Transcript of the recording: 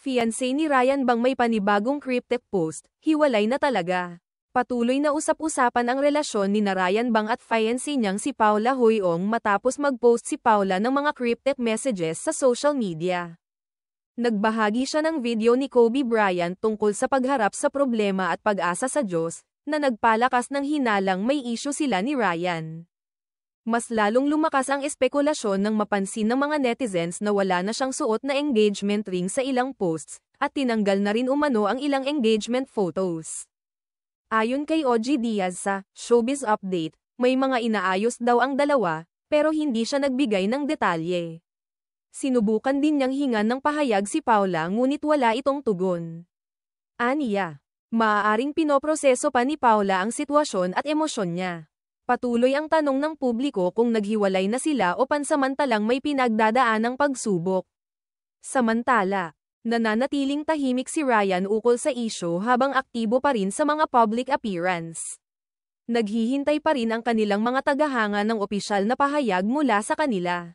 Fiancé ni Ryan bang may panibagong cryptic post, hiwalay na talaga. Patuloy na usap-usapan ang relasyon ni Ryan Bang at fiancé niyang si Paula Hoyong matapos mag-post si Paula ng mga cryptic messages sa social media. Nagbahagi siya ng video ni Kobe Bryant tungkol sa pagharap sa problema at pag-asa sa Diyos, na nagpalakas ng hinalang may issue sila ni Ryan. Mas lalong lumakas ang espekulasyon nang mapansin ng mga netizens na wala na siyang suot na engagement ring sa ilang posts, at tinanggal na rin umano ang ilang engagement photos. Ayon kay OG Diaz sa Showbiz Update, may mga inaayos daw ang dalawa, pero hindi siya nagbigay ng detalye. Sinubukan din niyang hingan ng pahayag si Paula ngunit wala itong tugon. Aniya, maaaring pinoproseso pa ni Paula ang sitwasyon at emosyon niya. Patuloy ang tanong ng publiko kung naghiwalay na sila o pansamantalang may pinagdadaanang pagsubok. Samantala, nananatiling tahimik si Ryan ukol sa isyu habang aktibo pa rin sa mga public appearance. Naghihintay pa rin ang kanilang mga tagahanga ng opisyal na pahayag mula sa kanila.